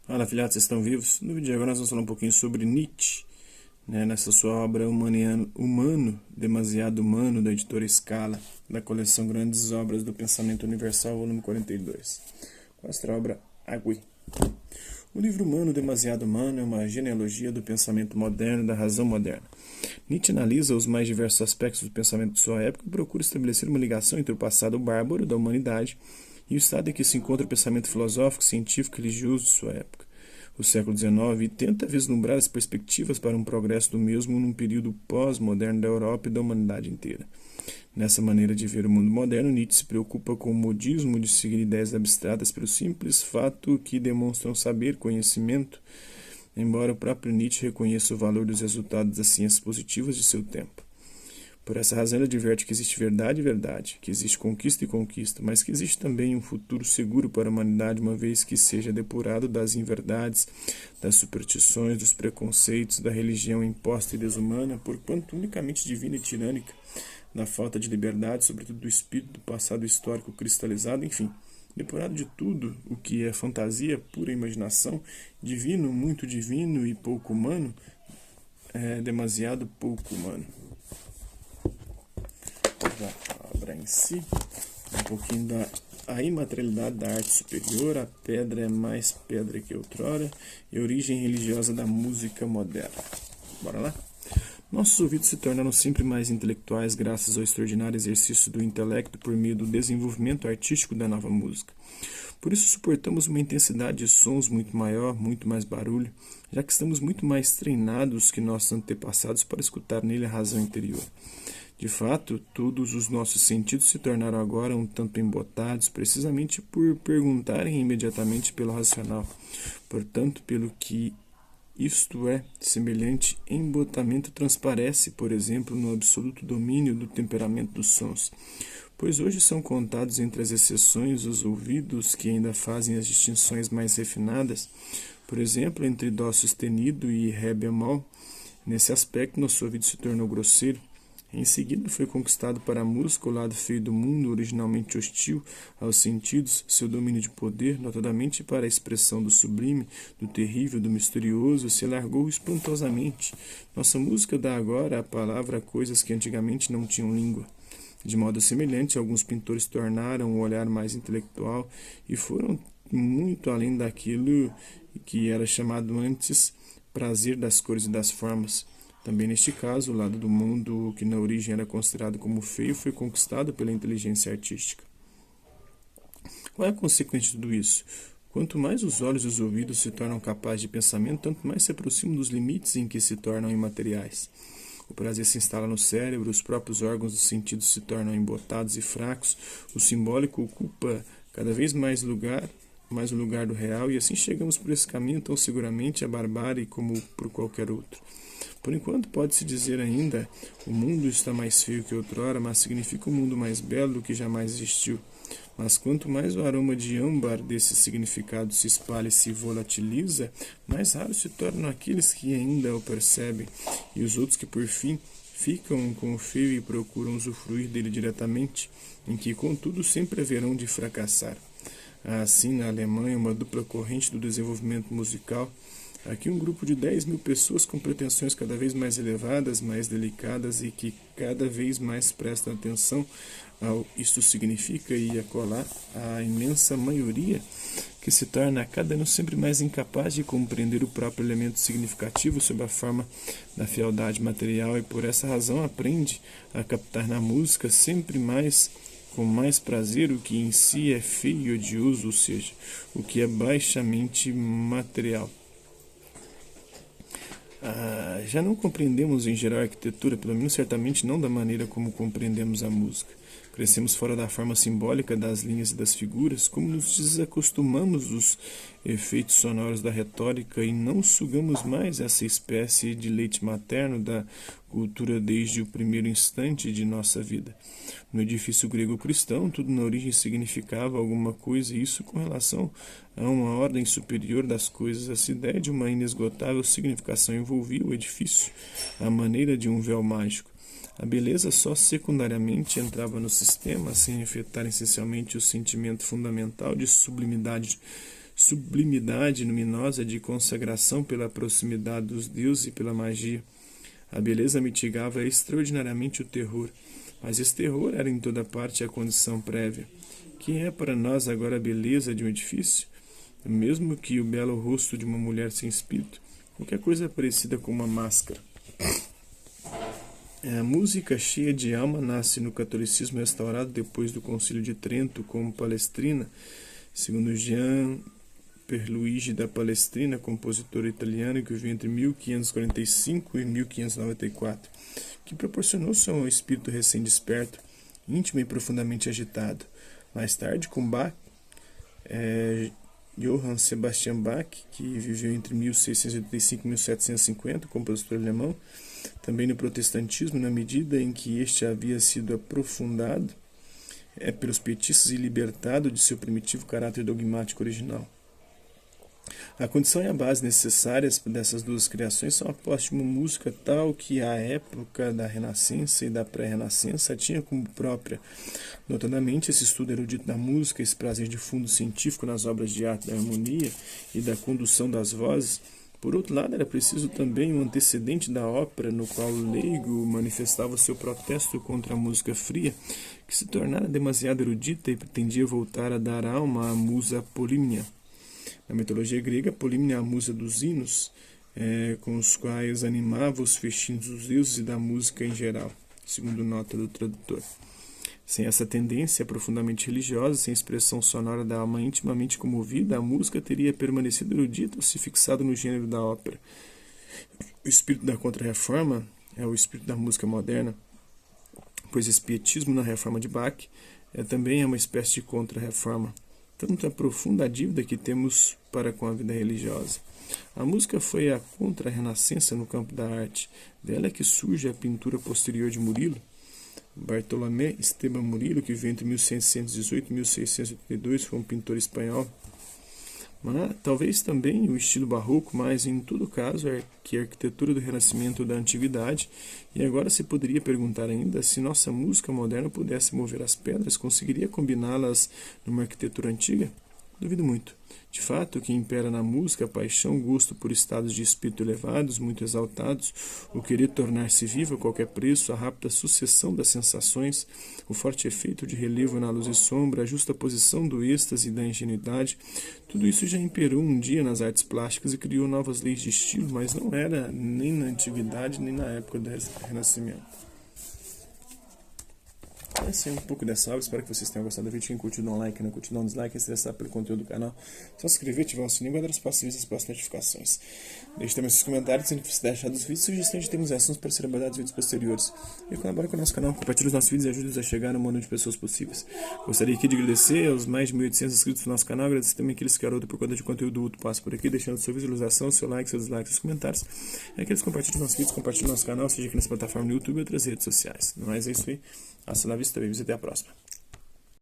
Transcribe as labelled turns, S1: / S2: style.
S1: Fala, filhados, vocês estão vivos? No vídeo de agora nós vamos falar um pouquinho sobre Nietzsche, nessa sua obra Humano, Demasiado Humano, da editora Scala, da coleção Grandes Obras do Pensamento Universal, volume 42. Com esta obra, Agui. O livro Humano, Demasiado Humano é uma genealogia do pensamento moderno, da razão moderna. Nietzsche analisa os mais diversos aspectos do pensamento de sua época e procura estabelecer uma ligação entre o passado bárbaro da humanidade e o estado em que se encontra o pensamento filosófico, científico e religioso de sua época, o século XIX, e tenta vislumbrar as perspectivas para um progresso do mesmo num período pós-moderno da Europa e da humanidade inteira. Nessa maneira de ver o mundo moderno, Nietzsche se preocupa com o modismo de seguir ideias abstratas pelo simples fato que demonstram saber, conhecimento, embora o próprio Nietzsche reconheça o valor dos resultados das ciências positivas de seu tempo. Por essa razão, ele adverte que existe verdade e verdade, que existe conquista e conquista, mas que existe também um futuro seguro para a humanidade, uma vez que seja depurado das inverdades, das superstições, dos preconceitos, da religião imposta e desumana, porquanto unicamente divina e tirânica, da falta de liberdade, sobretudo do espírito do passado histórico cristalizado, enfim, depurado de tudo o que é fantasia, pura imaginação, divino, muito divino e pouco humano, demasiado pouco humano. A obra em si, um pouquinho da imaterialidade da arte superior, a pedra é mais pedra que outrora, e a origem religiosa da música moderna. Bora lá? Nossos ouvidos se tornaram sempre mais intelectuais graças ao extraordinário exercício do intelecto por meio do desenvolvimento artístico da nova música. Por isso suportamos uma intensidade de sons muito maior, muito mais barulho, já que estamos muito mais treinados que nossos antepassados para escutar nele a razão interior. De fato, todos os nossos sentidos se tornaram agora um tanto embotados, precisamente por perguntarem imediatamente pelo racional. Portanto, pelo que isto é, semelhante embotamento transparece, por exemplo, no absoluto domínio do temperamento dos sons. Pois hoje são contados entre as exceções os ouvidos que ainda fazem as distinções mais refinadas, por exemplo, entre dó sustenido e ré bemol. Nesse aspecto, nosso ouvido se tornou grosseiro. Em seguida foi conquistado para a música o lado feio do mundo, originalmente hostil aos sentidos, seu domínio de poder, notadamente para a expressão do sublime, do terrível, do misterioso, se alargou espantosamente. Nossa música dá agora a palavra a coisas que antigamente não tinham língua. De modo semelhante, alguns pintores tornaram o olhar mais intelectual e foram muito além daquilo que era chamado antes prazer das cores e das formas. Também neste caso, o lado do mundo que na origem era considerado como feio foi conquistado pela inteligência artística. Qual é a consequência de tudo isso? Quanto mais os olhos e os ouvidos se tornam capazes de pensamento, tanto mais se aproximam dos limites em que se tornam imateriais. O prazer se instala no cérebro, os próprios órgãos dos sentidos se tornam embotados e fracos, o simbólico ocupa cada vez mais o lugar do real, e assim chegamos por esse caminho tão seguramente à barbárie como por qualquer outro. Por enquanto pode-se dizer ainda, o mundo está mais feio que outrora, mas significa um mundo mais belo do que jamais existiu. Mas quanto mais o aroma de âmbar desse significado se espalha e se volatiliza, mais raros se tornam aqueles que ainda o percebem, e os outros que por fim ficam com o feio e procuram usufruir dele diretamente, em que contudo sempre haverão de fracassar. Há assim na Alemanha uma dupla corrente do desenvolvimento musical. Aqui um grupo de 10.000 pessoas com pretensões cada vez mais elevadas, mais delicadas e que cada vez mais prestam atenção ao isto significa e acolá a imensa maioria que se torna a cada ano sempre mais incapaz de compreender o próprio elemento significativo sob a forma da fealdade material e por essa razão aprende a captar na música sempre mais com mais prazer o que em si é feio e odioso, ou seja, o que é baixamente material. Já não compreendemos em geral a arquitetura, pelo menos certamente não da maneira como compreendemos a música. Crescemos fora da forma simbólica das linhas e das figuras, como nos desacostumamos dos efeitos sonoros da retórica e não sugamos mais essa espécie de leite materno da cultura desde o primeiro instante de nossa vida. No edifício grego-cristão, tudo na origem significava alguma coisa, e isso com relação a uma ordem superior das coisas. Essa ideia de uma inesgotável significação envolvia o edifício à maneira de um véu mágico. A beleza só secundariamente entrava no sistema, sem afetar essencialmente o sentimento fundamental de sublimidade sublimidade luminosa de consagração pela proximidade dos deuses e pela magia. A beleza mitigava extraordinariamente o terror, mas esse terror era em toda parte a condição prévia. Que é para nós agora a beleza de um edifício? Mesmo que o belo rosto de uma mulher sem espírito, qualquer coisa parecida com uma máscara. A música cheia de alma nasce no catolicismo restaurado depois do Concílio de Trento como Palestrina, segundo Gian Pierluigi da Palestrina, compositor italiano que viveu entre 1545 e 1594, que proporcionou seu espírito recém-desperto, íntimo e profundamente agitado. Mais tarde, com Bach, Johann Sebastian Bach, que viveu entre 1685 e 1750, compositor alemão, também no protestantismo, na medida em que este havia sido aprofundado pelos pietistas e libertado de seu primitivo caráter dogmático original. A condição e a base necessárias dessas duas criações são a posse de uma música tal que a época da Renascença e da pré-Renascença tinha como própria. Notadamente, esse estudo erudito da música, esse prazer de fundo científico nas obras de arte da harmonia e da condução das vozes. Por outro lado, era preciso também um antecedente da ópera, no qual o leigo manifestava seu protesto contra a música fria, que se tornara demasiado erudita e pretendia voltar a dar alma à musa Polímnia. Na mitologia grega, Polímnia é a musa dos hinos, com os quais animava os festins dos deuses e da música em geral, segundo nota do tradutor. Sem essa tendência profundamente religiosa, sem expressão sonora da alma intimamente comovida, a música teria permanecido erudita ou se fixado no gênero da ópera. O espírito da Contra-Reforma é o espírito da música moderna, pois esse pietismo na Reforma de Bach também é uma espécie de Contra-Reforma. Tanto a profunda dívida que temos para com a vida religiosa. A música foi a contra-renascença no campo da arte. Dela é que surge a pintura posterior de Murillo. Bartolomé Esteban Murillo, que veio entre 1618 e 1682, foi um pintor espanhol. Mas talvez também o estilo barroco, mas em todo caso é que a arquitetura do Renascimento da Antiguidade. E agora se poderia perguntar ainda se nossa música moderna pudesse mover as pedras, conseguiria combiná-las numa arquitetura antiga? Duvido muito. De fato, o que impera na música é a paixão, o gosto por estados de espírito elevados, muito exaltados, o querer tornar-se vivo a qualquer preço, a rápida sucessão das sensações, o forte efeito de relevo na luz e sombra, a justa posição do êxtase e da ingenuidade. Tudo isso já imperou um dia nas artes plásticas e criou novas leis de estilo, mas não era nem na antiguidade nem na época do Renascimento. Esse é um pouco dessa aula, espero que vocês tenham gostado do vídeo. Quem curtiu, dá um like, não curtiu, dá um dislike, interessado pelo conteúdo do canal, só se inscrever, ativar o sininho e guardar os próximos vídeos e as próximas notificações. Deixe também seus comentários, se você achar dos vídeos, sugestões de temas e assuntos para serem abordados em vídeos posteriores. E colabore com o nosso canal, compartilhe os nossos vídeos e ajude-nos a chegar no número de pessoas possíveis. Gostaria aqui de agradecer aos mais de 1.800 inscritos do nosso canal, agradecer também aqueles que garotos por conta de conteúdo útil passa por aqui, deixando sua visualização, seu like, seu dislike, seus comentários. E aqueles que compartilham nossos vídeos, compartilhem nosso canal, seja aqui nessa plataforma no YouTube e outras redes sociais. No mais é isso aí. Hasta la vista, babies, até a próxima.